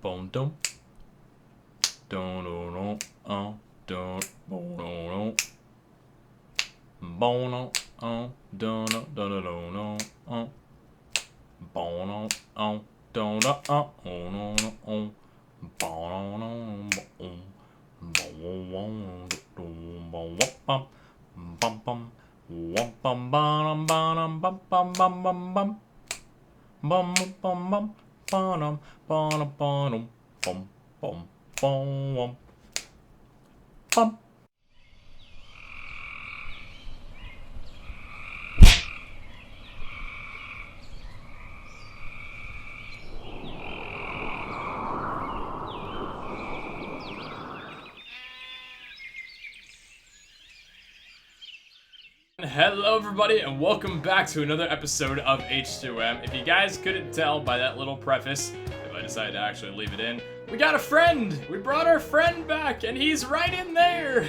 Boom dum. Dun dun dun dun boom dun boom dun dun dun dun dun boom dun dun bum. Hello everybody and welcome back to another episode of H2M. If you guys couldn't tell by that little preface, if I decided to actually leave it in, we got a friend! We brought our friend back and he's right in there!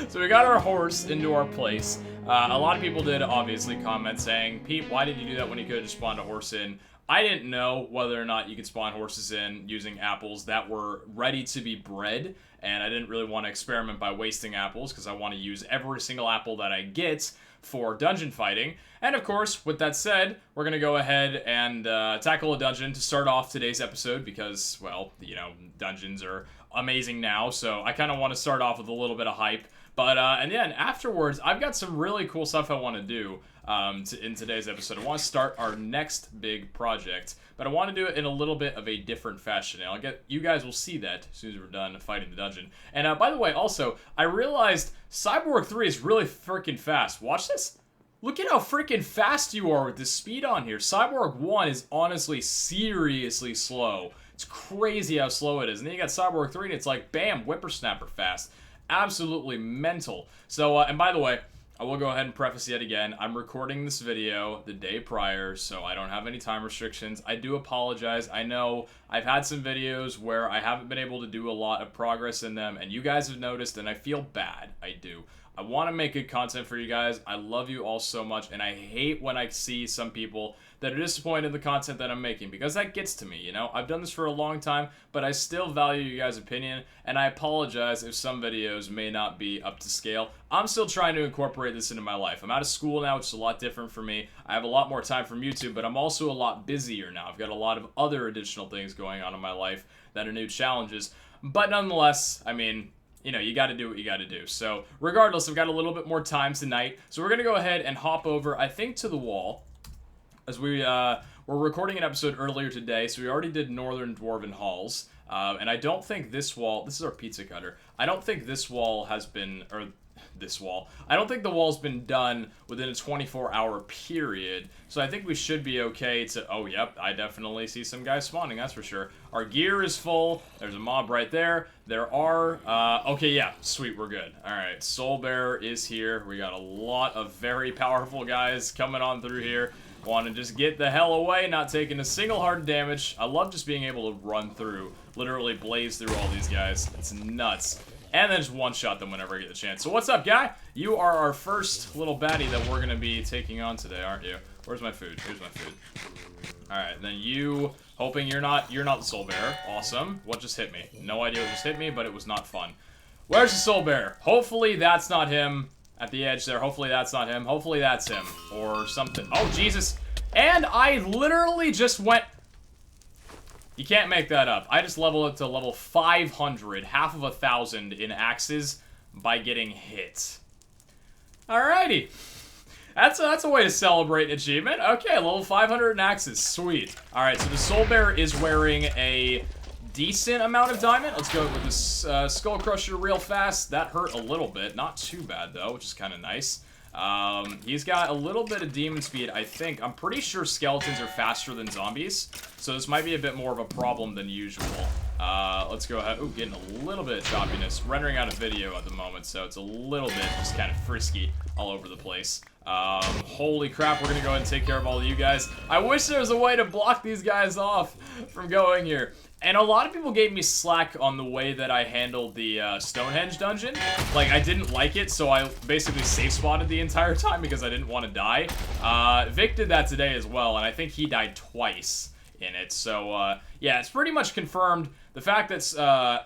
So we got our horse into our place. A lot of people did obviously comment saying, Pete, why did you do that when you could have just spawned a horse in? I didn't know whether or not you could spawn horses in using apples that were ready to be bred, and I didn't really want to experiment by wasting apples because I want to use every single apple that I get for dungeon fighting. And of course, with that said, we're going to go ahead and tackle a dungeon to start off today's episode because, well, you know, dungeons are amazing now, so I kind of want to start off with a little bit of hype. But, and then afterwards, I've got some really cool stuff I want to do in today's episode. I want to start our next big project, but I want to do it in a little bit of a different fashion. And you guys will see that as soon as we're done fighting the dungeon. And by the way, also, I realized Cyborg 3 is really freaking fast. Watch this. Look at how freaking fast you are with the speed on here. Cyborg 1 is honestly seriously slow. It's crazy how slow it is. And then you got Cyborg 3 and it's like, bam, whippersnapper fast. Absolutely mental. So, and by the way, I will go ahead and preface yet again, I'm recording this video the day prior, so I don't have any time restrictions. I do apologize. I know I've had some videos where I haven't been able to do a lot of progress in them, and you guys have noticed, and I feel bad. I do. I want to make good content for you guys. I love you all so much, and I hate when I see some people that are disappointed in the content that I'm making, because that gets to me, you know? I've done this for a long time, but I still value you guys' opinion, and I apologize if some videos may not be up to scale. I'm still trying to incorporate this into my life. I'm out of school now, which is a lot different for me. I have a lot more time from YouTube, but I'm also a lot busier now. I've got a lot of other additional things going on in my life that are new challenges, but nonetheless, I mean, you know, you gotta do what you gotta do. So, regardless, I've got a little bit more time tonight. So we're gonna go ahead and hop over, I think, to the wall. As we're recording an episode earlier today, so we already did Northern Dwarven Halls. And I don't think this wall, this is our pizza cutter. I don't think this wall has been, or this wall. I don't think the wall's been done within a 24-hour period. So I think we should be okay to, oh, yep, I definitely see some guys spawning, that's for sure. Our gear is full. There's a mob right there. There are, okay, yeah, sweet, we're good. All right, Soul Bearer is here. We got a lot of very powerful guys coming on through here. Want to just get the hell away, not taking a single heart damage. I love just being able to run through, literally blaze through all these guys. It's nuts. And then just one-shot them whenever I get the chance. So what's up, guy? You are our first little baddie that we're going to be taking on today, aren't you? Where's my food? Here's my food. Alright, then you, hoping you're not the Soul Bearer. Awesome. What just hit me? No idea what just hit me, but it was not fun. Where's the Soul Bearer? Hopefully that's not him. At the edge there. Hopefully that's not him. Hopefully that's him. Or something. Oh, Jesus. And I literally just went... You can't make that up. I just leveled it to level 500, half of 1,000 in axes by getting hit. Alrighty. That's a way to celebrate an achievement. Okay, level 500 in axes. Sweet. Alright, so the Soul Bearer is wearing a decent amount of diamond. Let's go with this Skull Crusher real fast. That hurt a little bit. Not too bad, though, which is kind of nice. He's got a little bit of demon speed, I think. I'm pretty sure skeletons are faster than zombies, so this might be a bit more of a problem than usual. Let's go ahead. Ooh, getting a little bit of choppiness. Rendering out a video at the moment, so it's a little bit just kind of frisky all over the place. Holy crap, we're gonna go ahead and take care of all of you guys. I wish there was a way to block these guys off from going here. And a lot of people gave me slack on the way that I handled the Stonehenge dungeon. Like, I didn't like it, so I basically safe spotted the entire time because I didn't want to die. Vic did that today as well, and I think he died twice in it. So, yeah, it's pretty much confirmed. The fact that's, the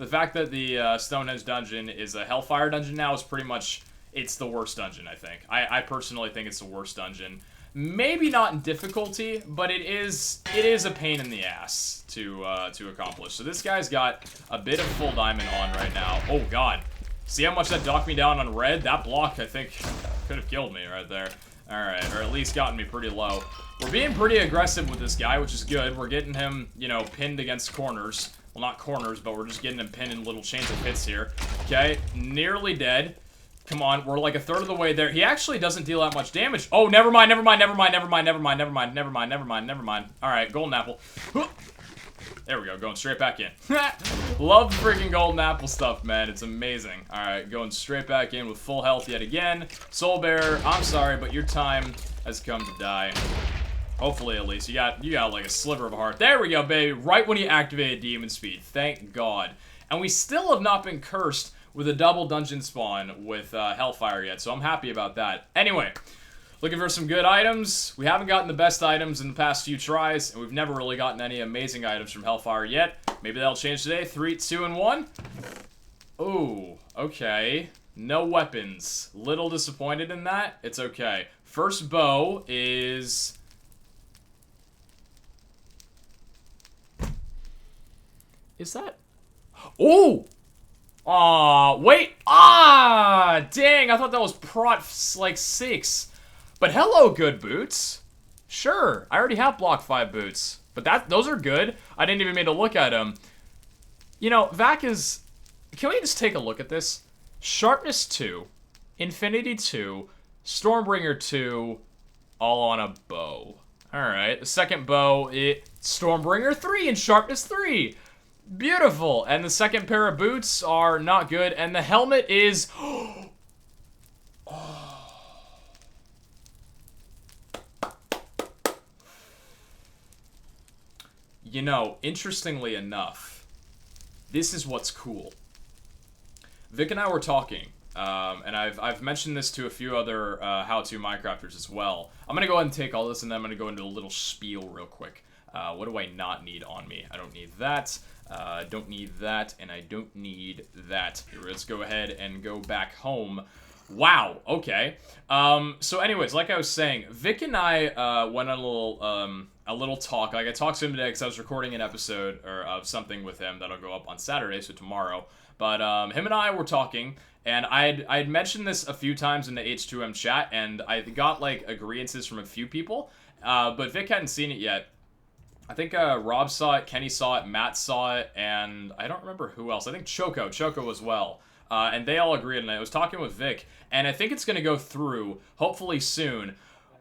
fact that the Stonehenge dungeon is a Hellfire dungeon now is pretty much, it's the worst dungeon, I think. I personally think it's the worst dungeon. Maybe not in difficulty, but it is a pain in the ass to accomplish. So this guy's got a bit of full diamond on right now. Oh, God. See how much that knocked me down on red? That block, I think, could have killed me right there. Alright, or at least gotten me pretty low. We're being pretty aggressive with this guy, which is good. We're getting him, you know, pinned against corners. Well, not corners, but we're just getting him pinned in little chains of pits here. Okay, nearly dead. Come on, we're like a third of the way there. He actually doesn't deal that much damage. Oh, never mind, never mind, never mind, never mind, never mind, never mind, never mind, never mind, never mind. Alright, golden apple. There we go, going straight back in. Love freaking golden apple stuff, man. It's amazing. Alright, going straight back in with full health yet again. Soul Bearer, I'm sorry, but your time has come to die. Hopefully, at least. You got like a sliver of a heart. There we go, baby. Right when you activated Demon Speed. Thank God. And we still have not been cursed with a double dungeon spawn with Hellfire yet, so I'm happy about that. Anyway, looking for some good items. We haven't gotten the best items in the past few tries, and we've never really gotten any amazing items from Hellfire yet. Maybe that'll change today. 3, 2, and 1. Ooh, okay. No weapons. Little disappointed in that. It's okay. First bow is... Is that... Oh! Aw, wait. Ah, dang. I thought that was prot, like, 6. But hello, good boots. Sure, I already have block 5 boots. But those are good. I didn't even mean to look at them. You know, Vac is... Can we just take a look at this? Sharpness 2, Infinity 2, Stormbringer 2, all on a bow. Alright, the second bow, Stormbringer 3 and Sharpness 3. Beautiful. And the second pair of boots are not good. And the helmet is... You know, interestingly enough, this is what's cool. Vic and I were talking, and I've mentioned this to a few other how-to Minecrafters as well. I'm going to go ahead and take all this, and then I'm going to go into a little spiel real quick. What do I not need on me? I don't need that. Don't need that, and I don't need that. Let's go ahead and go back home. Wow, okay. So anyways, like I was saying, Vic and I went on a little talk. Like, I talked to him today because I was recording an episode of something with him that'll go up on Saturday, so tomorrow. But him and I were talking, and I'd mentioned this a few times in the H2M chat, and I got, like, agreeances from a few people, but Vic hadn't seen it yet. I think Rob saw it, Kenny saw it, Matt saw it, and I don't remember who else. I think Choco as well. And they all agreed, and I was talking with Vic, and I think it's going to go through, hopefully soon.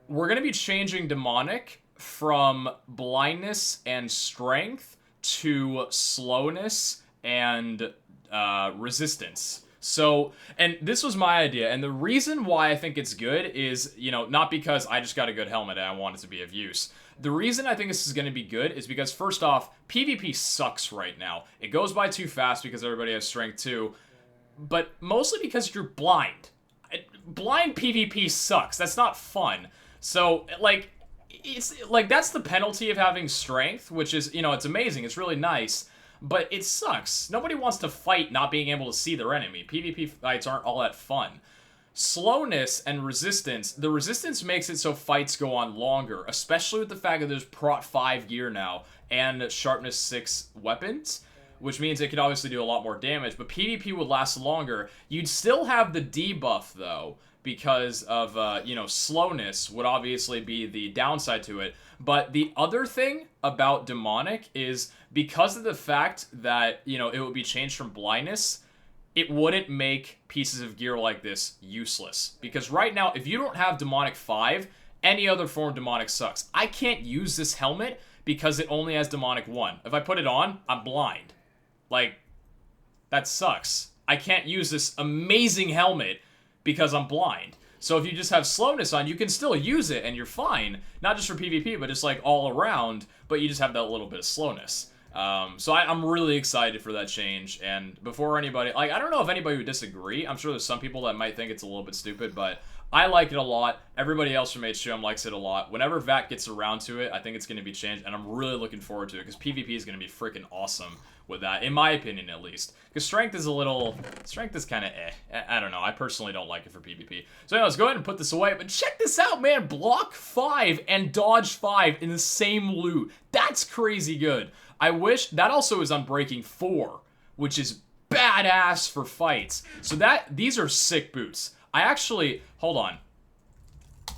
We're going to be changing Demonic from blindness and strength to slowness and resistance. So, and this was my idea, and the reason why I think it's good is, you know, not because I just got a good helmet and I want it to be of use. The reason I think this is going to be good is because, first off, PvP sucks right now. It goes by too fast because everybody has strength too, but mostly because you're blind. Blind PvP sucks. That's not fun. So, like, it's like, that's the penalty of having strength, which is, you know, it's amazing. It's really nice. But it sucks. Nobody wants to fight not being able to see their enemy. PvP fights aren't all that fun. Slowness and resistance. The resistance makes it so fights go on longer, especially with the fact that there's prot 5 gear now and sharpness 6 weapons, which means it could obviously do a lot more damage, but PvP would last longer. You'd still have the debuff, though, because of, you know, slowness would obviously be the downside to it. But the other thing about Demonic is, because of the fact that, you know, it would be changed from blindness, it wouldn't make pieces of gear like this useless. Because right now, if you don't have Demonic 5, any other form of Demonic sucks. I can't use this helmet because it only has Demonic 1. If I put it on, I'm blind. Like, that sucks. I can't use this amazing helmet because I'm blind. So if you just have slowness on, you can still use it and you're fine. Not just for PvP, but just like all around, but you just have that little bit of slowness. So I'm really excited for that change, and before anybody, like, I don't know if anybody would disagree. I'm sure there's some people that might think it's a little bit stupid, but I like it a lot. Everybody else from H2M likes it a lot. Whenever VAT gets around to it, I think it's going to be changed, and I'm really looking forward to it because PvP is going to be freaking awesome with that, in my opinion at least. Because strength is kind of I don't know. I personally don't like it for PvP. So anyways, go ahead and put this away. But check this out, man. Block 5 and dodge 5 in the same loot. That's crazy good. I wish that also is on breaking 4, which is badass for fights. So these are sick boots. I actually, hold on.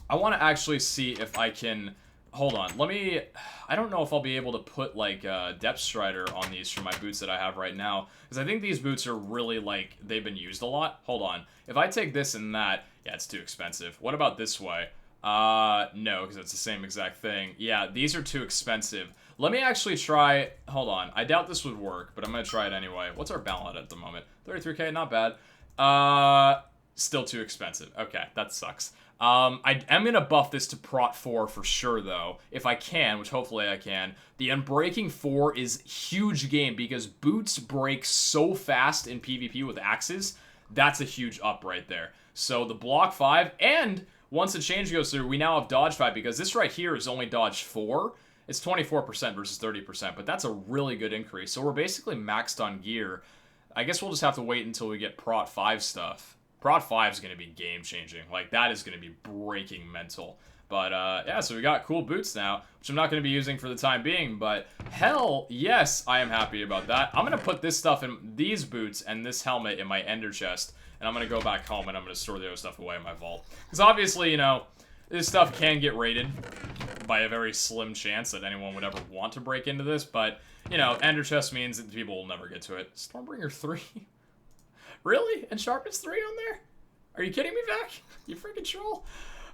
I want to actually see if I can, hold on. I don't know if I'll be able to put like Depth Strider on these for my boots that I have right now. Because I think these boots are really like, they've been used a lot. Hold on. If I take this and that, yeah, it's too expensive. What about this way? No, because it's the same exact thing. Yeah, these are too expensive. Let me actually try, hold on. I doubt this would work, but I'm going to try it anyway. What's our balance at the moment? 33k, not bad. Still too expensive. Okay, that sucks. I am going to buff this to Prot 4 for sure, though, if I can, which hopefully I can. The Unbreaking 4 is huge game because boots break so fast in PvP with axes. That's a huge up right there. So the block 5, and once the change goes through, we now have dodge 5 because this right here is only dodge 4. It's 24% versus 30%, but that's a really good increase. So we're basically maxed on gear. I guess we'll just have to wait until we get Prot 5 stuff. Prot 5 is going to be game-changing. Like, that is going to be breaking mental. But, yeah, so we got cool boots now, which I'm not going to be using for the time being, but hell, yes, I am happy about that. I'm going to put this stuff in, these boots and this helmet in my ender chest, and I'm going to go back home and I'm going to store the other stuff away in my vault. Because obviously, you know, this stuff can get raided by a very slim chance that anyone would ever want to break into this, but, you know, ender chest means that people will never get to it. Stormbringer 3? Really? And sharpness 3 on there? Are you kidding me, Vec? You freaking troll?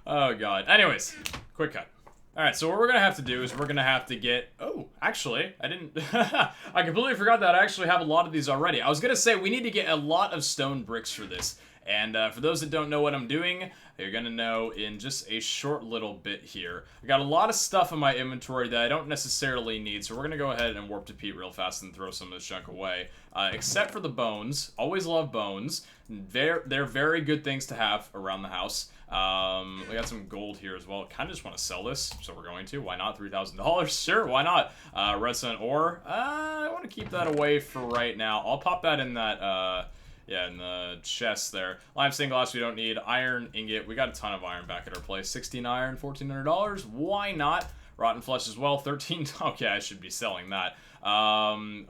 Oh, God. Anyways, quick cut. Alright, so what we're going to have to do is we're going to have to get... Oh, actually, I didn't... I completely forgot that I actually have a lot of these already. I was going to say we need to get a lot of stone bricks for this. And for those that don't know what I'm doing, you're going to know in just a short little bit here. I got a lot of stuff in my inventory that I don't necessarily need, so we're going to go ahead and warp to Pete real fast and throw some of this junk away. Except for the bones. Always love bones. They're very good things to have around the house. We got some gold here as well. Kind of just want to sell this, so we're going to. Why not? $3,000. Sure, why not? Redstone ore. I want to keep that away for right now. I'll pop that in that... yeah, in the chest there. Limestone glass we don't need. Iron ingot. We got a ton of iron back at our place. 16 iron, $1,400. Why not? Rotten flesh as well. 13. Okay, I should be selling that.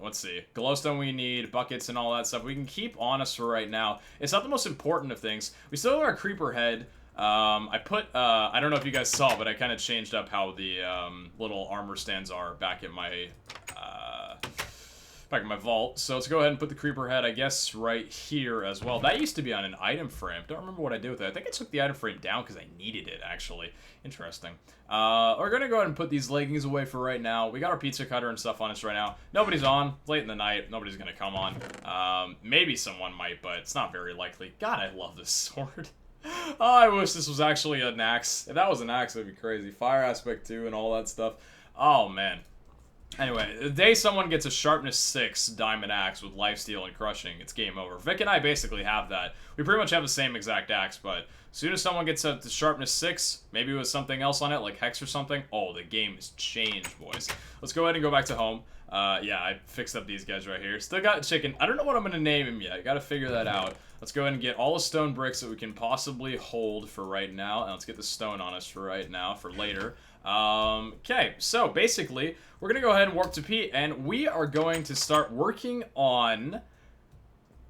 Let's see. Glowstone we need. Buckets and all that stuff. We can keep on us for right now. It's not the most important of things. We still have our creeper head. I put, I don't know if you guys saw, but I kind of changed up how the little armor stands are back at my vault. So let's go ahead and put the creeper head, I guess, right here as well. That used to be on an item frame. Don't remember what I did with it. I think I took the item frame down because I needed it, actually. Interesting. We're going to go ahead and put these leggings away for right now. We got our pizza cutter and stuff on us right now. Nobody's on. It's late in the night. Nobody's going to come on. Maybe someone might, but it's not very likely. God, I love this sword. Oh, I wish this was actually an axe. If that was an axe, that'd be crazy. Fire aspect 2 and all that stuff. Oh, man. Anyway, the day someone gets a sharpness 6 diamond axe with lifesteal and crushing, it's game over. Vic and I basically have that. We pretty much have the same exact axe, but as soon as someone gets up to sharpness 6, maybe with something else on it, like hex or something, oh, the game has changed, boys. Let's go ahead and go back to home. Yeah, I fixed up these guys right here. Still got chicken. I don't know what I'm going to name him yet. I got to figure that out. Let's go ahead and get all the stone bricks that we can possibly hold for right now. And let's get the stone on us for right now, for later. Okay, so basically, we're going to go ahead and warp to Pete, and we are going to start working on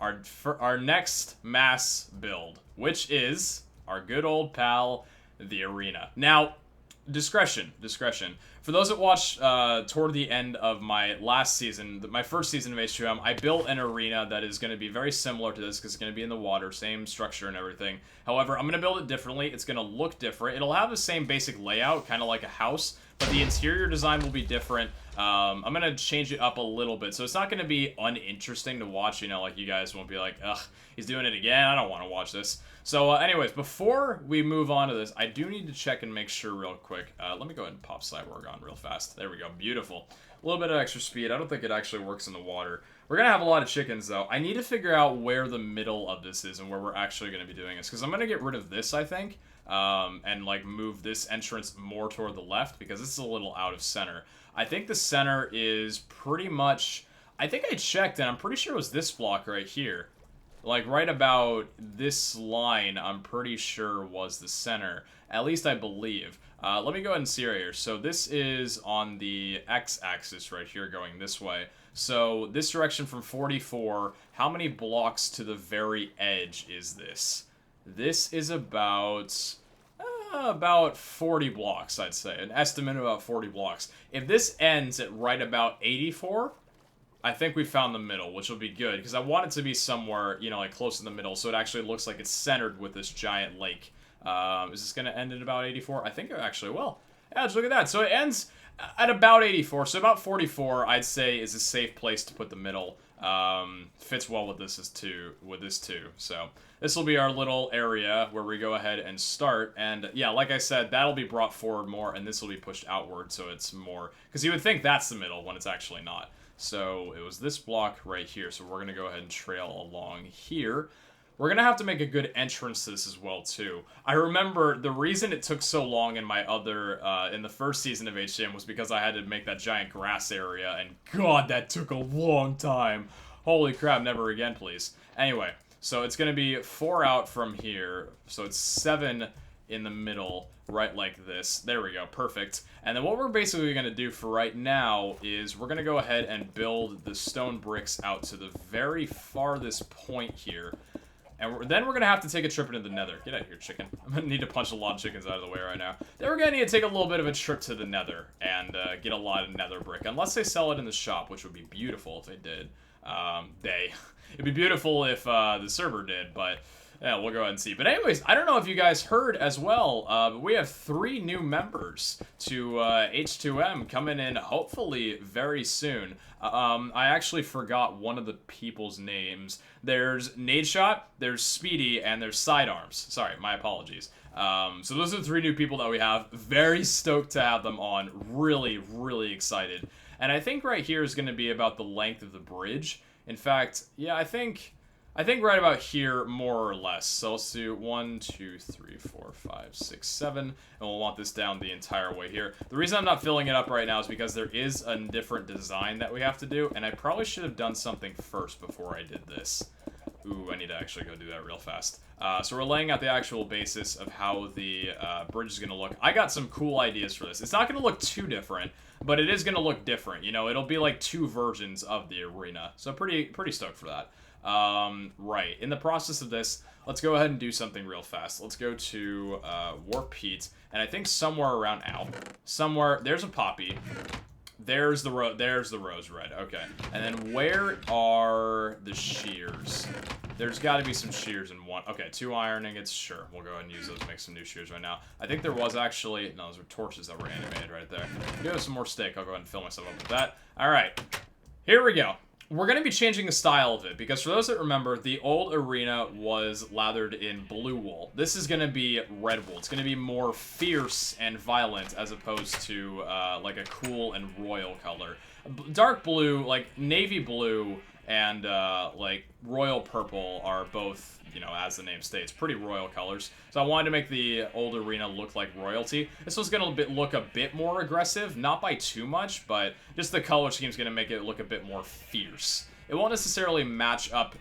our next mass build, which is our good old pal, the arena. Now, discretion. For those that watched toward the end of my last season, my first season of H2M, I built an arena that is going to be very similar to this because it's going to be in the water, same structure and everything. However, I'm going to build it differently. It's going to look different. It'll have the same basic layout, kind of like a house, but the interior design will be different. I'm going to change it up a little bit, so it's not going to be uninteresting to watch, you know, like you guys won't be like, ugh, he's doing it again, I don't want to watch this. So anyways, before we move on to this, I do need to check and make sure real quick. Let me go ahead and pop Cyborg on real fast. There we go, beautiful. A little bit of extra speed. I don't think it actually works in the water. We're going to have a lot of chickens, though. I need to figure out where the middle of this is and where we're actually going to be doing this. Because I'm going to get rid of this, I think. And, like, move this entrance more toward the left. Because this is a little out of center. I think the center is pretty much... I think I checked, and I'm pretty sure it was this block right here. Like, right about this line, I'm pretty sure was the center. At least I believe. Let me go ahead and see right here. So this is on the x-axis right here going this way. So this direction from 44, how many blocks to the very edge is this? This is about 40 blocks, I'd say. An estimate of about 40 blocks. If this ends at right about 84... I think we found the middle, which will be good, because I want it to be somewhere, you know, like close in the middle, so it actually looks like it's centered with this giant lake. Is this going to end at about 84? I think it actually will. Yeah, just look at that. So it ends at about 84, so about 44, I'd say, is a safe place to put the middle. Fits well with this too. So this will be our little area where we go ahead and start. And yeah, like I said, that'll be brought forward more, and this will be pushed outward, so it's more... Because you would think that's the middle when it's actually not. So it was this block right here, so we're going to go ahead and trail along here. We're going to have to make a good entrance to this as well, too. I remember the reason it took so long in my other, in the first season of HCM was because I had to make that giant grass area, and God, that took a long time. Holy crap, never again, please. Anyway, so it's going to be 4 out from here, so it's 7 in the middle, right like this. There we go, perfect. And then what we're basically going to do for right now is we're going to go ahead and build the stone bricks out to the very farthest point here. And then we're going to have to take a trip into the nether. Get out of here, chicken. I'm going to need to punch a lot of chickens out of the way right now. Then we're going to need to take a little bit of a trip to the nether and get a lot of nether brick. Unless they sell it in the shop, which would be beautiful if they did. It'd be beautiful if the server did, but... Yeah, we'll go ahead and see. But anyways, I don't know if you guys heard as well, but we have 3 new members to H2M coming in hopefully very soon. I actually forgot one of the people's names. There's Nadeshot, there's Speedy, and there's Sidearms. Sorry, my apologies. So those are the 3 new people that we have. Very stoked to have them on. Really, really excited. And I think right here is going to be about the length of the bridge. In fact, yeah, I think right about here, more or less. So let's do 1, 2, 3, 4, 5, 6, 7, and we'll want this down the entire way here. The reason I'm not filling it up right now is because there is a different design that we have to do, and I probably should have done something first before I did this. Ooh, I need to actually go do that real fast. So we're laying out the actual basis of how the bridge is going to look. I got some cool ideas for this. It's not going to look too different, but it is going to look different. You know, it'll be like 2 versions of the arena. So pretty stoked for that. Right. In the process of this, let's go ahead and do something real fast. Let's go to Warp Heat, and I think somewhere around somewhere there's a poppy. There's the rose red. Okay. And then where are the shears? There's got to be some shears in one. Okay, 2 iron ingots. Sure, we'll go ahead and use those to make some new shears right now. I think there was actually... No, those were torches that were animated right there. Give us some more steak. I'll go ahead and fill myself up with that. All right. Here we go. We're going to be changing the style of it, because for those that remember, the old arena was lathered in blue wool. This is going to be red wool. It's going to be more fierce and violent as opposed to like a cool and royal color. Dark blue, like navy blue, and like royal purple are both, you know, as the name states, pretty royal colors. So I wanted to make the old arena look like royalty. This one's going to look a bit more aggressive, not by too much, but just the color scheme's going to make it look a bit more fierce. It won't necessarily match up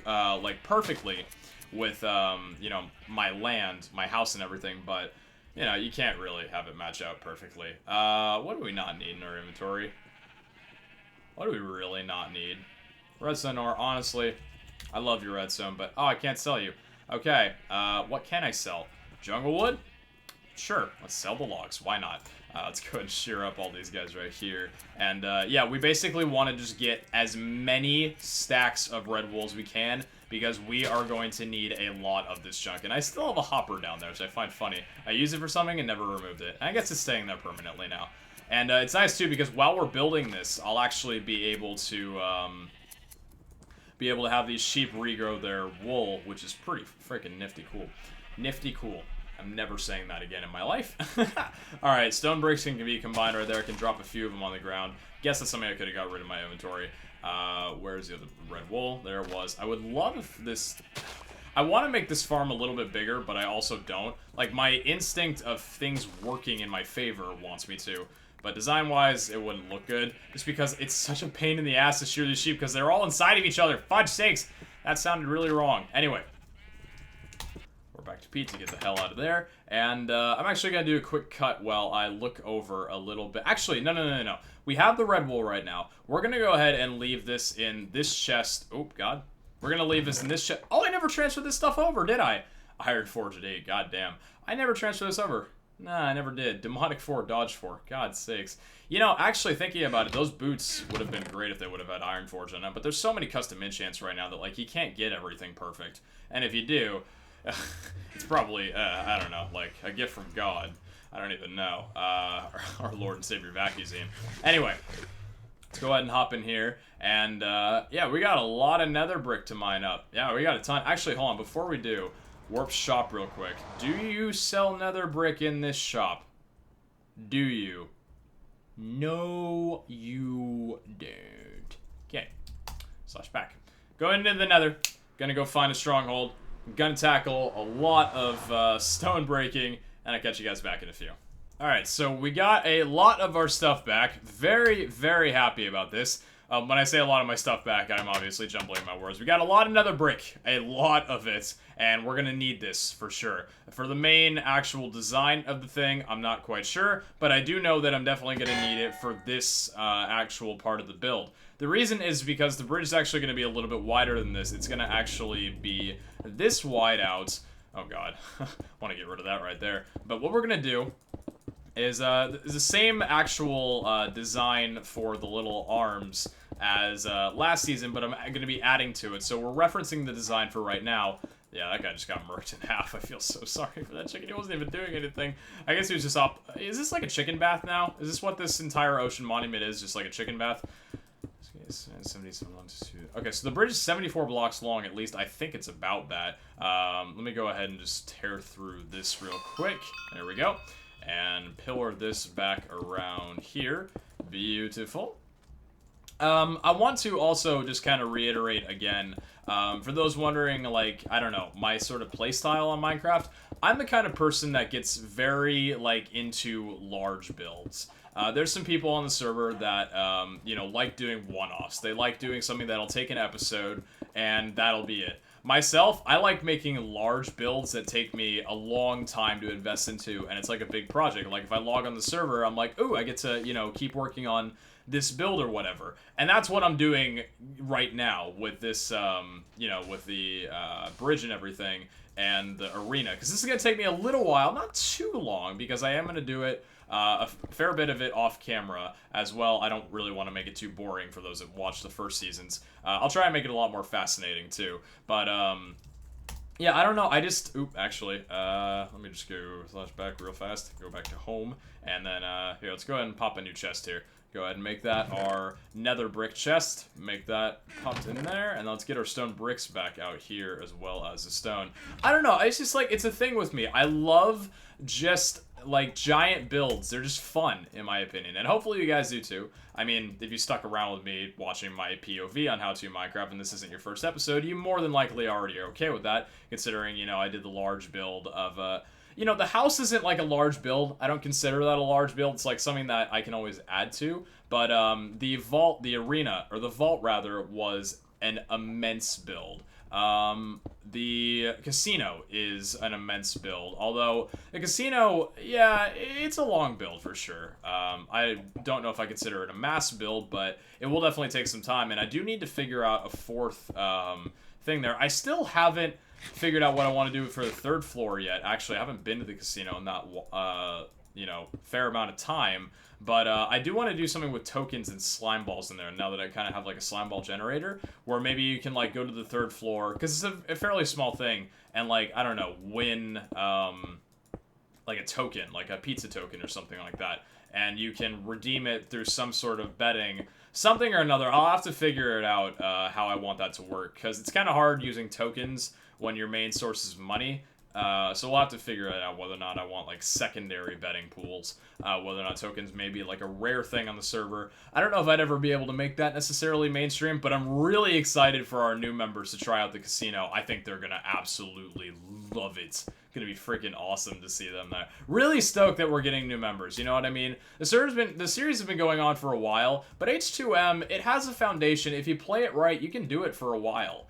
like perfectly with, you know, my land, my house and everything, but, you know, you can't really have it match out perfectly. What do we not need in our inventory? What do we really not need? Redstone ore, honestly, I love your redstone, but, oh, I can't sell you. Okay, what can I sell? Jungle wood? Sure, let's sell the logs. Why not? Let's go and shear up all these guys right here. And, yeah, we basically want to just get as many stacks of red wool as we can, because we are going to need a lot of this junk. And I still have a hopper down there, which I find funny. I used it for something and never removed it. And I guess it's staying there permanently now. And it's nice, too, because while we're building this, I'll actually be able to have these sheep regrow their wool, which is pretty freaking nifty cool. Nifty cool. I'm never saying that again in my life. Alright, stone bricks can be combined right there. I can drop a few of them on the ground. Guess that's something I could have got rid of my inventory. Where's the other red wool? There it was. I would love if this... I want to make this farm a little bit bigger, but I also don't. Like, my instinct of things working in my favor wants me to. But design-wise, it wouldn't look good. Just because it's such a pain in the ass to shear these sheep, because they're all inside of each other. Fudge sakes! That sounded really wrong. Anyway. We're back to Pete to get the hell out of there. And I'm actually going to do a quick cut while I look over a little bit. Actually, no. We have the red wool right now. We're going to go ahead and leave this in this chest. Oh, God. We're going to leave this in this chest. Oh, I never transferred this stuff over, did I? Iron Forge at 8. God damn. I never transferred this over. Nah, I never did. Demonic 4, Dodge 4. God's sakes. You know, actually thinking about it, those boots would have been great if they would have had Iron Forge on them. But there's so many custom enchants right now that, like, you can't get everything perfect. And if you do, it's probably, I don't know, like, a gift from God. I don't even know. Our Lord and Savior Vakuzine. Anyway, let's go ahead and hop in here. And, yeah, we got a lot of nether brick to mine up. Yeah, we got a ton. Actually, hold on. Before we do, warp shop real quick. Do you sell nether brick in this shop? Do you? No, you don't. Okay. Slash back. Go into the nether. Gonna go find a stronghold. I'm gonna tackle a lot of stone breaking, and I'll catch you guys back in a few. Alright, so we got a lot of our stuff back. Very, very happy about this. When I say a lot of my stuff back, I'm obviously jumbling my words. We got a lot of nether brick. A lot of it. And we're gonna need this, for sure. For the main actual design of the thing, I'm not quite sure. But I do know that I'm definitely gonna need it for this actual part of the build. The reason is because the bridge is actually gonna be a little bit wider than this. It's gonna actually be this wide out. Oh god. Want to get rid of that right there. But what we're gonna do is the same actual design for the little arms as last season, but I'm going to be adding to it. So we're referencing the design for right now. Yeah, that guy just got murked in half. I feel so sorry for that chicken. He wasn't even doing anything. I guess he was just up. Is this like a chicken bath now? Is this what this entire ocean monument is? Just like a chicken bath? 77 okay, so the bridge is 74 blocks long, at least. I think it's about that. Let me go ahead and just tear through this real quick. There we go. And pillar this back around here. Beautiful. I want to also just kind of reiterate again, for those wondering, like, I don't know, my sort of playstyle on Minecraft, I'm the kind of person that gets very, like, into large builds. There's some people on the server that, you know, like doing one-offs. They like doing something that'll take an episode, and that'll be it. Myself, I like making large builds that take me a long time to invest into, and it's like a big project. Like, if I log on the server, I'm like, ooh, I get to, you know, keep working on this build or whatever. And that's what I'm doing right now with this, you know, with the bridge and everything, and the arena. Because this is going to take me a little while, not too long, because I am going to do it a fair bit of it off camera as well. I don't really want to make it too boring for those that watch the first seasons. I'll try and make it a lot more fascinating too. But yeah, I don't know. I just actually let me just go slash back real fast. Go back to home, and then here, let's go ahead and pop a new chest here. Go ahead and make that our nether brick chest. Make that popped in there, and let's get our stone bricks back out here as well as the stone. I don't know. It's just like, it's a thing with me. I love just like giant builds. They're just fun, in my opinion, and hopefully you guys do too. I mean, if you stuck around with me watching my POV on How to Minecraft and this isn't your first episode, you more than likely already are okay with that, considering, you know, I did the large build of you know, the house isn't like a large build. I don't consider that a large build. It's like something that I can always add to. But the vault, the arena, or the vault rather, was an immense build. The casino is an immense build. Although, the casino, yeah, it's a long build for sure. I don't know if I consider it a mass build, but it will definitely take some time. And I do need to figure out a fourth thing there. I still haven't figured out what I want to do for the third floor yet. Actually, I haven't been to the casino in that, you know, fair amount of time. But I do want to do something with tokens and slime balls in there, now that I kind of have like a slime ball generator, where maybe you can like go to the third floor, because it's a fairly small thing, and like, I don't know, win like a token, like a pizza token or something like that. And you can redeem it through some sort of betting, something or another. I'll have to figure it out how I want that to work, because it's kind of hard using tokens when your main source is money. So we'll have to figure it out whether or not I want like secondary betting pools, whether or not tokens may be like a rare thing on the server. I don't know if I'd ever be able to make that necessarily mainstream, but I'm really excited for our new members to try out the casino. I think they're gonna absolutely love it. It's gonna be freaking awesome to see them there. Really stoked that we're getting new members, you know what I mean? The series has been going on for a while, but H2M, it has a foundation. If you play it right, you can do it for a while.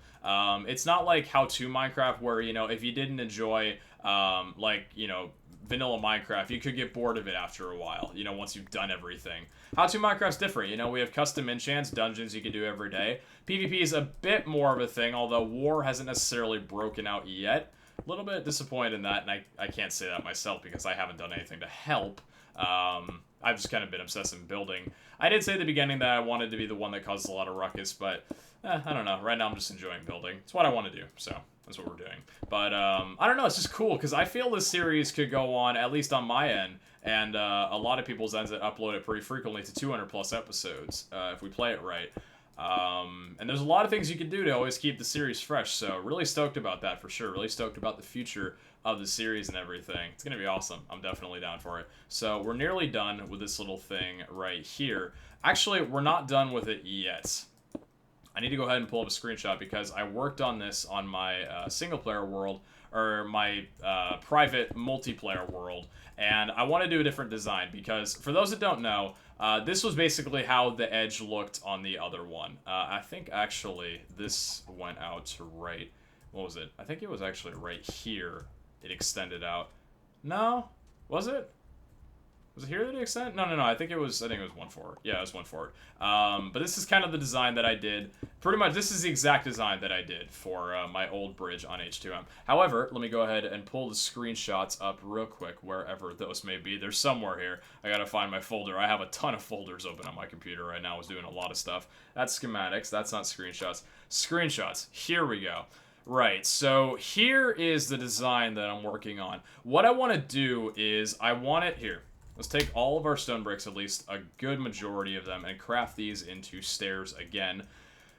It's not like how-to Minecraft where, you know, if you didn't enjoy, like, you know, vanilla Minecraft, you could get bored of it after a while, you know, once you've done everything. How-to Minecraft's different, you know, we have custom enchants, dungeons you can do every day. PvP is a bit more of a thing, although war hasn't necessarily broken out yet. A little bit disappointed in that, and I can't say that myself because I haven't done anything to help. I've just kind of been obsessed in building. I did say at the beginning that I wanted to be the one that causes a lot of ruckus, but I don't know. Right now I'm just enjoying building. It's what I want to do, so that's what we're doing. But I don't know. It's just cool because I feel this series could go on, at least on my end, and a lot of people's ends that upload it pretty frequently to 200 plus episodes if we play it right. And there's a lot of things you can do to always keep the series fresh, so really stoked about that for sure. Really stoked about the future of the series and everything. It's gonna be awesome. I'm definitely down for it. So we're nearly done with this little thing right here. Actually, we're not done with it yet. I need to go ahead and pull up a screenshot because I worked on this on my single-player world, or my private multiplayer world, and I want to do a different design because, for those that don't know, this was basically how the edge looked on the other one. I think, actually, this went out to right... What was it? I think it was actually right here it extended out. No? Was it? Was it here that it extended? No. I think it was 1 forward. Yeah, it was 1 forward. But this is kind of the design that I did. Pretty much, this is the exact design that I did for my old bridge on H2M. However, let me go ahead and pull the screenshots up real quick, wherever those may be. They're somewhere here. I gotta find my folder. I have a ton of folders open on my computer right now. I was doing a lot of stuff. That's schematics. That's not screenshots. Screenshots. Here we go. Right, so here is the design that I'm working on. What I want to do is, I want it here. Let's take all of our stone bricks, at least a good majority of them, and craft these into stairs again.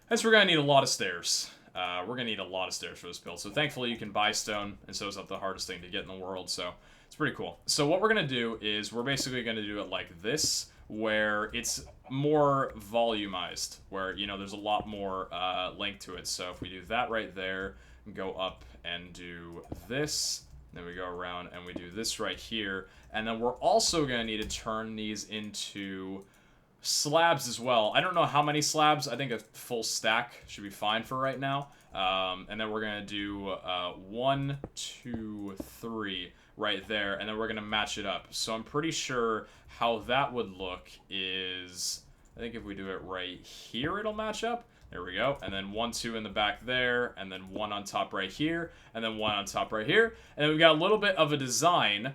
And so we're going to need a lot of stairs. We're going to need a lot of stairs for this build. So thankfully you can buy stone, and so it's not the hardest thing to get in the world, so it's pretty cool. So what we're going to do is, we're basically going to do it like this, where it's more volumized, where, you know, there's a lot more length to it. So if we do that right there, and go up and do this, then we go around and we do this right here, and then we're also going to need to turn these into slabs as well. I don't know how many slabs. I think a full stack should be fine for right now. And then we're going to do 1, 2, 3 right there, and then we're going to match it up. So I'm pretty sure how that would look is, I think if we do it right here, it'll match up. There we go. And then 1, 2 in the back there, and then 1 on top right here, and then 1 on top right here. And then we've got a little bit of a design.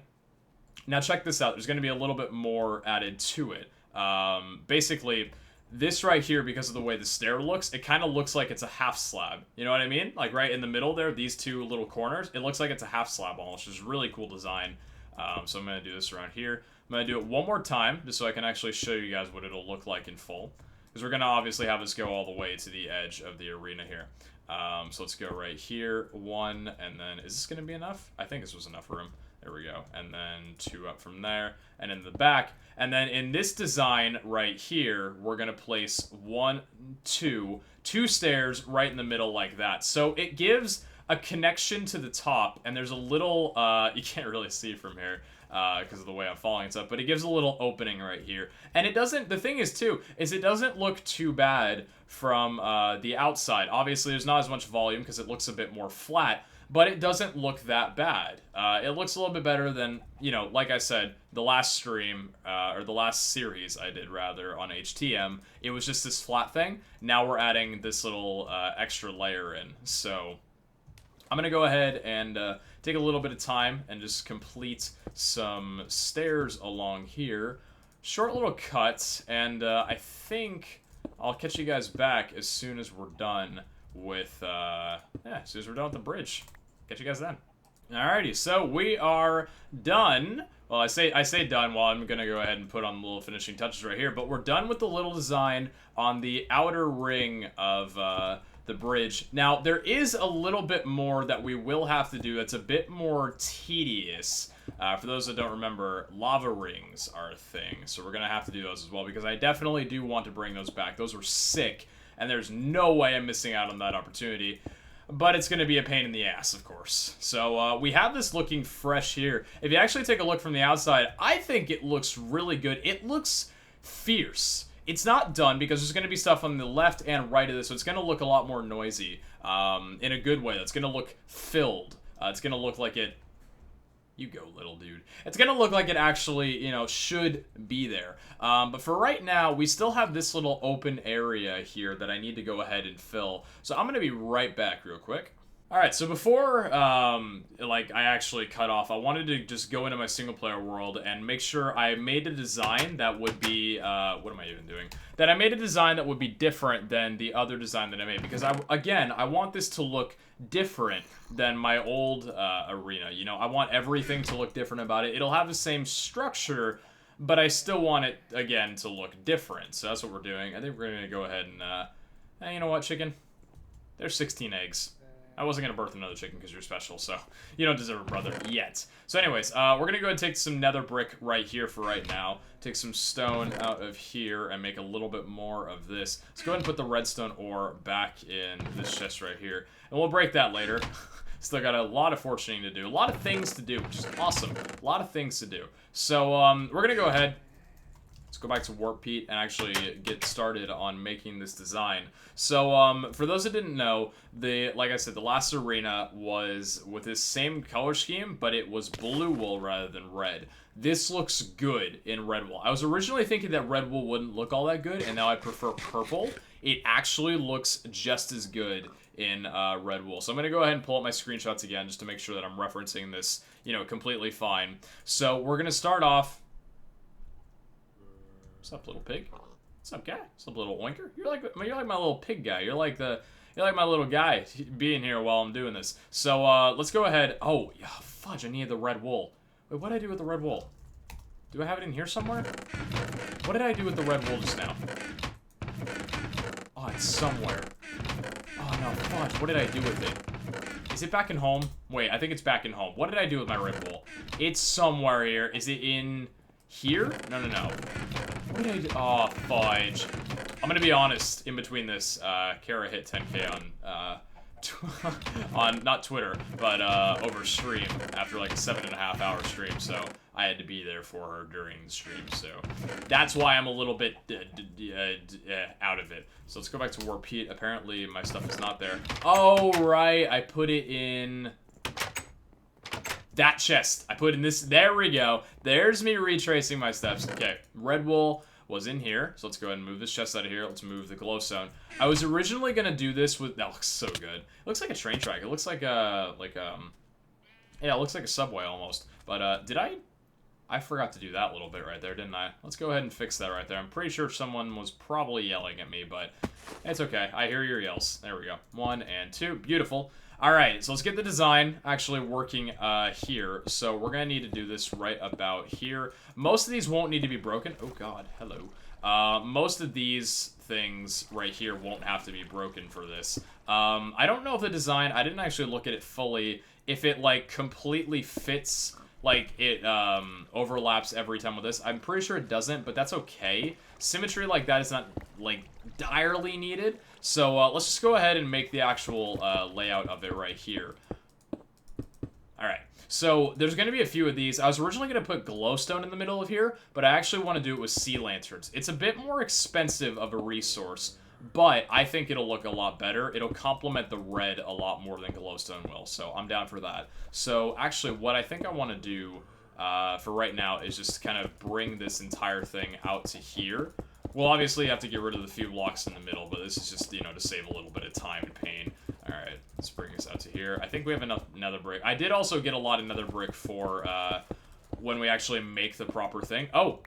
Now check this out. There's going to be a little bit more added to it. Basically, this right here, because of the way the stair looks, it kind of looks like it's a half slab. You know what I mean? Like right in the middle there, these two little corners, it looks like it's a half slab almost, which is really cool design. So I'm going to do this around here. I'm going to do it one more time, just so I can actually show you guys what it'll look like in full. Because we're going to obviously have this go all the way to the edge of the arena here. So let's go right here, 1, and then, is this going to be enough? I think this was enough room. There we go. And then 2 up from there, and in the back. And then in this design right here, we're going to place 1, 2 stairs right in the middle like that. So it gives a connection to the top, and there's a little, you can't really see from here, because of the way I'm falling and stuff, but it gives a little opening right here. And it doesn't, the thing is too, is it doesn't look too bad from the outside. Obviously there's not as much volume because it looks a bit more flat, but it doesn't look that bad. It looks a little bit better than, you know, like I said, the last stream, or the last series I did rather on HTM, it was just this flat thing. Now we're adding this little extra layer in. So I'm going to go ahead and take a little bit of time and just complete some stairs along here. Short little cuts, and I think I'll catch you guys back as soon as we're done with, yeah, as soon as we're done with the bridge. Catch you guys then. Alrighty, so we are done. Well, I say done while I'm going to go ahead and put on the little finishing touches right here, but we're done with the little design on the outer ring of the bridge. Now, there is a little bit more that we will have to do that's a bit more tedious. For those that don't remember, lava rings are a thing, so we're going to have to do those as well, because I definitely do want to bring those back. Those were sick, and there's no way I'm missing out on that opportunity. But it's going to be a pain in the ass, of course. So we have this looking fresh here. If you actually take a look from the outside, I think it looks really good. It looks fierce. It's not done because there's going to be stuff on the left and right of this, so it's going to look a lot more noisy in a good way. That's going to look filled. It's going to look like it... You go, little dude. It's going to look like it actually, you know, should be there. But for right now, we still have this little open area here that I need to go ahead and fill. So I'm going to be right back real quick. Alright, so before, like, I actually cut off, I wanted to just go into my single-player world and make sure I made a design that would be, what am I even doing? That I made a design that would be different than the other design that I made, because, I want this to look different than my old, arena, you know? I want everything to look different about it. It'll have the same structure, but I still want it, again, to look different, so that's what we're doing. I think we're gonna go ahead and, hey, you know what, chicken? There's 16 eggs. I wasn't going to birth another chicken because you're special, so you don't deserve a brother yet. So anyways, we're going to go ahead and take some nether brick right here for right now. Take some stone out of here and make a little bit more of this. Let's go ahead and put the redstone ore back in this chest right here. And we'll break that later. Still got a lot of fortuning to do. A lot of things to do, which is awesome. A lot of things to do. So we're going to go ahead. Let's go back to Warp Pete and actually get started on making this design. So, for those that didn't know, like I said, the last arena was with this same color scheme, but it was blue wool rather than red. This looks good in red wool. I was originally thinking that red wool wouldn't look all that good, and now I prefer purple. It actually looks just as good in red wool. So I'm going to go ahead and pull up my screenshots again just to make sure that I'm referencing this, you know, completely fine. So we're going to start off... What's up, little pig? What's up, guy? What's up, little oinker? You're like my little pig guy. You're like my little guy being here while I'm doing this. So let's go ahead. Oh, yeah, fudge! I need the red wool. Wait, what did I do with the red wool? Do I have it in here somewhere? What did I do with the red wool just now? Oh, it's somewhere. Oh no, fudge! What did I do with it? Is it back in home? Wait, I think it's back in home. What did I do with my red wool? It's somewhere here. Is it in here? No, no, no. What did I do? Oh, fudge. I'm gonna be honest, in between this, Kara hit 10k on, not Twitter, but, over stream, after like a 7.5 hour stream, so I had to be there for her during the stream, so that's why I'm a little bit, out of it. So let's go back to Warp Pete. Apparently, my stuff is not there. Oh, right, I put it in... that chest. I put in this. There we go. There's me retracing my steps. Okay, red wool was in here. So let's go ahead and move this chest out of here. Let's move the glowstone. I was originally gonna do this with... That looks so good. It looks like a train track. It looks like a... yeah, it looks like a subway almost. But, did I forgot to do that little bit right there, didn't I? Let's go ahead and fix that right there. I'm pretty sure someone was probably yelling at me, but it's okay. I hear your yells. There we go. 1 and 2. Beautiful. Alright, so let's get the design actually working here. So we're going to need to do this right about here. Most of these won't need to be broken. Oh god, hello. Most of these things right here won't have to be broken for this. I don't know if the design, I didn't actually look at it fully, if it like completely fits, like it overlaps every time with this. I'm pretty sure it doesn't, but that's okay. Symmetry like that is not like direly needed. So let's just go ahead and make the actual layout of it right here. Alright, so there's going to be a few of these. I was originally going to put glowstone in the middle of here, but I actually want to do it with sea lanterns. It's a bit more expensive of a resource, but I think it'll look a lot better. It'll complement the red a lot more than glowstone will, so I'm down for that. So actually what I think I want to do for right now is just kind of bring this entire thing out to here. We'll obviously have to get rid of the few blocks in the middle, but this is just, you know, to save a little bit of time and pain. Alright, let's bring this out to here. I think we have enough nether brick. I did also get a lot of nether brick for when we actually make the proper thing. Oh!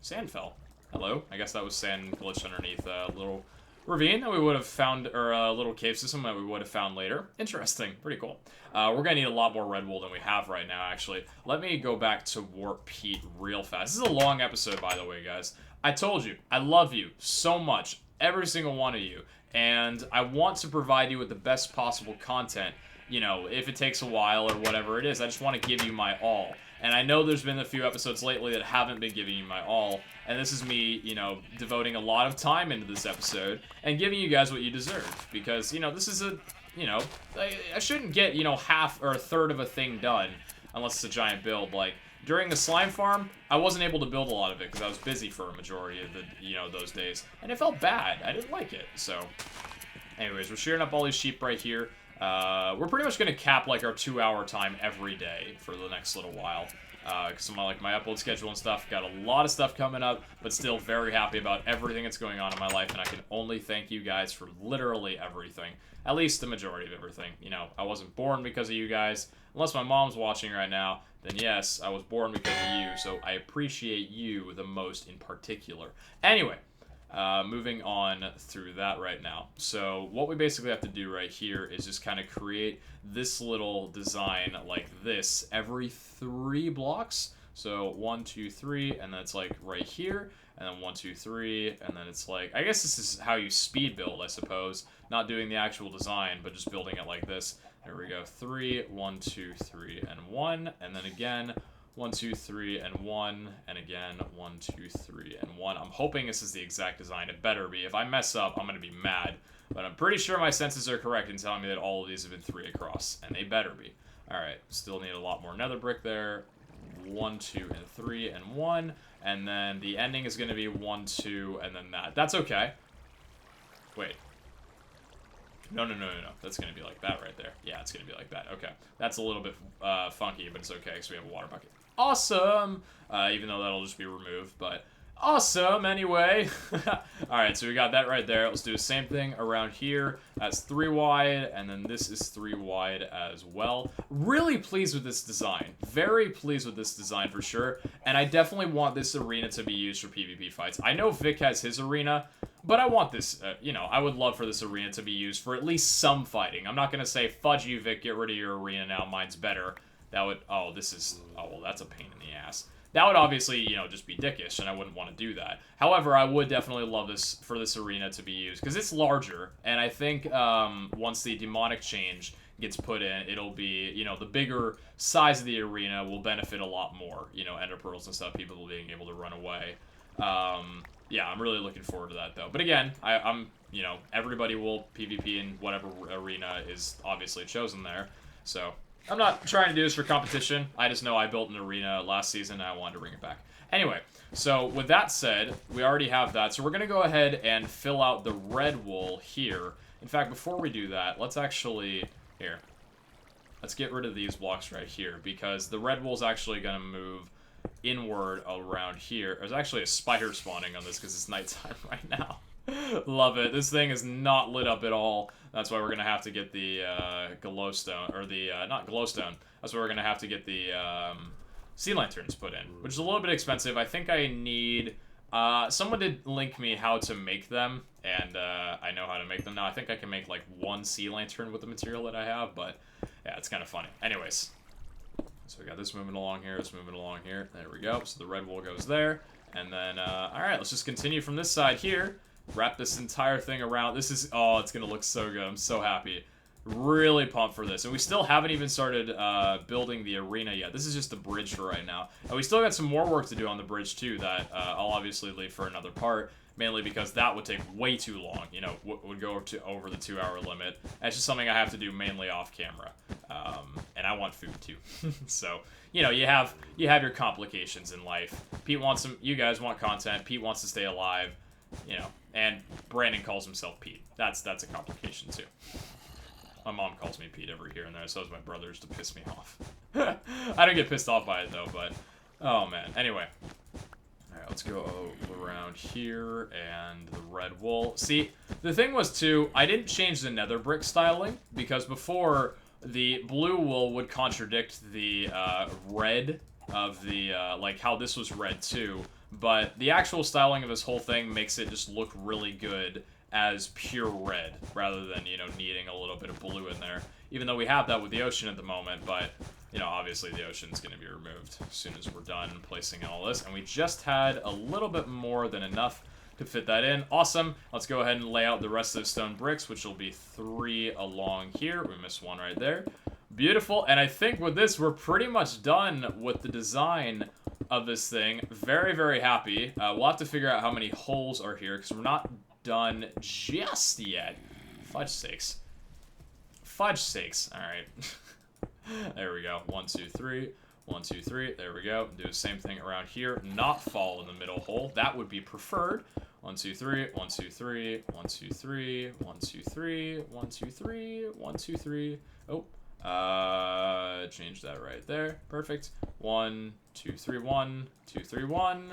Sand fell. Hello. I guess that was sand glitched underneath a little ravine that we would have found, or a little cave system that we would have found later. Interesting. Pretty cool. We're going to need a lot more red wool than we have right now, actually. Let me go back to Warp Pete real fast. This is a long episode, by the way, guys. I told you, I love you so much. every single one of you. And I want to provide you with the best possible content. You know, if it takes a while or whatever it is, I just want to give you my all. And I know there's been a few episodes lately that haven't been giving you my all. And this is me, you know, devoting a lot of time into this episode and giving you guys what you deserve. Because, you know, this is a, you know, I shouldn't get, you know, half or a third of a thing done unless it's a giant build. Like, during the slime farm, I wasn't able to build a lot of it because I was busy for a majority of the, you know, those days. And it felt bad. I didn't like it. So, anyways, we're shearing up all these sheep right here. We're pretty much going to cap, like, our 2-hour time every day for the next little while. Because of my upload schedule and stuff. Got a lot of stuff coming up, but still very happy about everything that's going on in my life, and I can only thank you guys for literally everything. At least the majority of everything. You know, I wasn't born because of you guys. Unless my mom's watching right now, then yes, I was born because of you, so I appreciate you the most in particular. Anyway, moving on through that right now. So what we basically have to do right here is just kind of create this little design like this every 3 blocks. So 1, 2, 3, and then it's like right here, and then 1, 2, 3, and then it's like, I guess this is how you speed build, I suppose. Not doing the actual design, but just building it like this. There we go. 3, 1, 2, 3, and 1, and then again 1, 2, 3, and 1, and again 1, 2, 3, and 1. I'm hoping this is the exact design. It better be. If I mess up, I'm gonna be mad. But I'm pretty sure my senses are correct in telling me that all of these have been 3 across, and they better be. All right, still need a lot more nether brick there. 1, 2, and 3, and 1, and then the ending is gonna be 1, 2, and then that. That's okay. Wait. No. That's going to be like that right there. Yeah, it's going to be like that. Okay. That's a little bit funky, but it's okay because we have a water bucket. Awesome! Even though that'll just be removed, but awesome anyway. Alright, so we got that right there. Let's do the same thing around here. That's 3 wide, and then this is 3 wide as well. Really pleased with this design. Very pleased with this design for sure. And I definitely want this arena to be used for PvP fights. I know Vic has his arena, but I want this, you know, I would love for this arena to be used for at least some fighting. I'm not going to say, fudge you, Vic, get rid of your arena now, mine's better. That would, oh, this is, oh, well, that's a pain in the ass. That would obviously, you know, just be dickish, and I wouldn't want to do that. However, I would definitely love this, for this arena to be used, because it's larger, and I think once the demonic change gets put in, it'll be, you know, the bigger size of the arena will benefit a lot more, you know, ender pearls and stuff, people being able to run away. Yeah, I'm really looking forward to that, though. But again, I'm, you know, everybody will PvP in whatever arena is obviously chosen there. So, I'm not trying to do this for competition. I just know I built an arena last season, and I wanted to bring it back. Anyway, so with that said, we already have that. So we're going to go ahead and fill out the red wool here. In fact, before we do that, let's actually... Here. Let's get rid of these blocks right here, because the red wool is actually going to move inward around here. There's actually a spider spawning on this because it's nighttime right now. Love it. This thing is not lit up at all. That's why we're going to have to get the glowstone, or the, not glowstone. That's why we're going to have to get the sea lanterns put in, which is a little bit expensive. I think I need, someone did link me how to make them, and I know how to make them now. I think I can make like 1 sea lantern with the material that I have, but yeah, it's kind of funny. Anyways. So we got this moving along here, this moving along here. There we go. So the red wool goes there. And then, alright, let's just continue from this side here. Wrap this entire thing around. This is, oh, it's going to look so good. I'm so happy. Really pumped for this. And we still haven't even started building the arena yet. This is just the bridge for right now. And we still got some more work to do on the bridge, too, that I'll obviously leave for another part. Mainly because that would take way too long. You know, would go over the 2-hour limit. And it's just something I have to do mainly off camera. And I want food too. So, you know, you have your complications in life. Pete wants some, you guys want content. Pete wants to stay alive, you know, and Brandon calls himself Pete. That's a complication too. My mom calls me Pete every here and there, so does my brothers to piss me off. I don't get pissed off by it though, but, oh man. Anyway. Alright, let's go around here, and the red wool. See, the thing was too, I didn't change the nether brick styling, because before, the blue wool would contradict the red of the, like how this was red too, but the actual styling of this whole thing makes it just look really good as pure red, rather than, you know, needing a little bit of blue in there. Even though we have that with the ocean at the moment, but, you know, obviously the ocean's going to be removed as soon as we're done placing all this. And we just had a little bit more than enough to fit that in. Awesome. Let's go ahead and lay out the rest of the stone bricks, which will be 3 along here. We missed 1 right there. Beautiful. And I think with this, we're pretty much done with the design of this thing. Very, very happy. We'll have to figure out how many holes are here, because we're not done just yet. Fudge sakes. Fudge sakes. Alright. There we go. 1, 2, 3. 1, 2, 3. There we go. Do the same thing around here. Not fall in the middle hole. That would be preferred. 1, 2, 3. 1, 2, 3. 1, 2, 3. 1, 2, 3. 1, 2, 3. 1, 2, 3. Oh. Change that right there. Perfect. 1, 2, 3, 1. 2, 3, 1.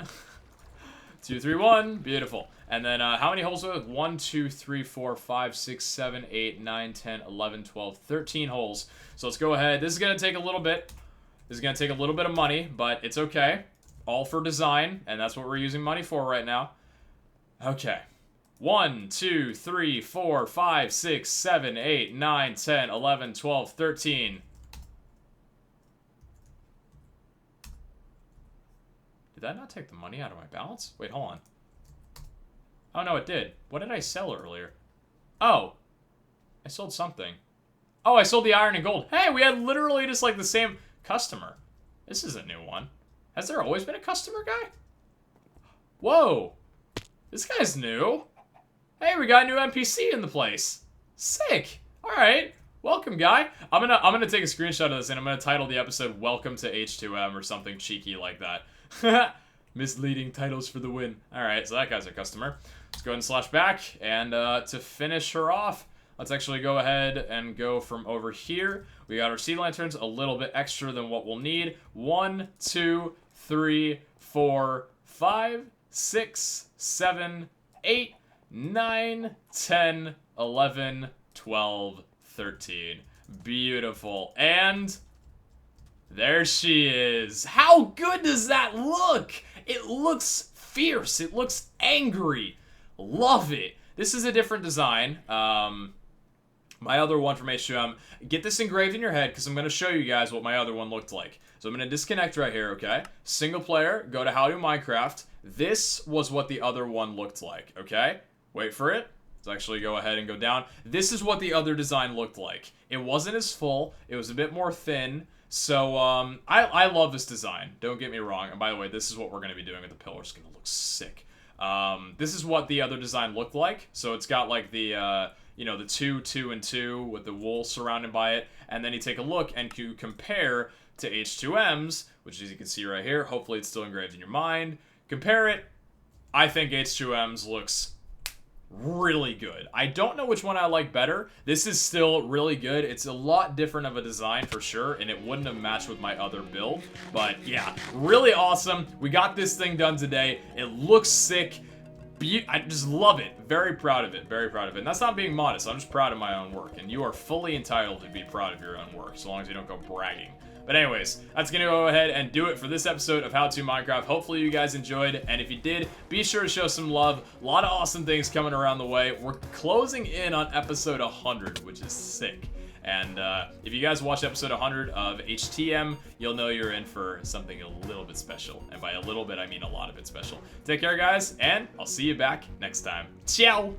2, 3, 1. Beautiful. And then, how many holes are there? 1, 2, 3, 4, 5, 6, 7, 8, 9, 10, 11, 12, 13 holes. So let's go ahead. This is going to take a little bit. This is going to take a little bit of money, but it's okay. All for design, and that's what we're using money for right now. Okay. 1, 2, 3, 4, 5, 6, 7, 8, 9, 10, 11, 12, 13. Did that not take the money out of my balance? Wait, hold on. Oh, no, it did. What did I sell earlier? Oh. I sold something. Oh, I sold the iron and gold. Hey, we had literally just, like, the same customer. This is a new one. Has there always been a customer guy? Whoa. This guy's new. Hey, we got a new NPC in the place. Sick. Alright. Welcome, guy. I'm gonna take a screenshot of this, and I'm gonna title the episode Welcome to H2M or something cheeky like that. Misleading titles for the win. Alright, so that guy's a customer. Let's go ahead and slash back, and to finish her off, let's actually go ahead and go from over here. We got our sea lanterns, a little bit extra than what we'll need. 1, 2, 3, 4, 5, 6, 7, 8, 9, 10, 11, 12, 13. Beautiful. And there she is. How good does that look? It looks fierce. It looks angry. Love it. This is a different design. My other one from H2M. Get this engraved in your head because I'm going to show you guys what my other one looked like. So I'm going to disconnect right here, okay? Single player, go to How to Minecraft. This was what the other one looked like, okay? Wait for it. Let's actually go ahead and go down. This is what the other design looked like. It wasn't as full. It was a bit more thin. So, I love this design. Don't get me wrong. And by the way, this is what we're going to be doing with the pillar. It's going to look sick. This is what the other design looked like. So it's got like the, you know, the 2, 2, and 2 with the wool surrounded by it. And then you take a look and you compare to H2M's, which as you can see right here, hopefully it's still engraved in your mind. Compare it. I think H2M's looks really good. I don't know which one I like better. This is still really good. It's a lot different of a design for sure, and it wouldn't have matched with my other build. But yeah, really awesome. We got this thing done today. It looks sick. I just love it. Very proud of it. Very proud of it. And that's not being modest. I'm just proud of my own work. And you are fully entitled to be proud of your own work, so long as you don't go bragging. But anyways, that's going to go ahead and do it for this episode of How to Minecraft. Hopefully you guys enjoyed, and if you did, be sure to show some love. A lot of awesome things coming around the way. We're closing in on episode 100, which is sick. And if you guys watch episode 100 of HTM, you'll know you're in for something a little bit special. And by a little bit, I mean a lot of it special. Take care, guys, and I'll see you back next time. Ciao!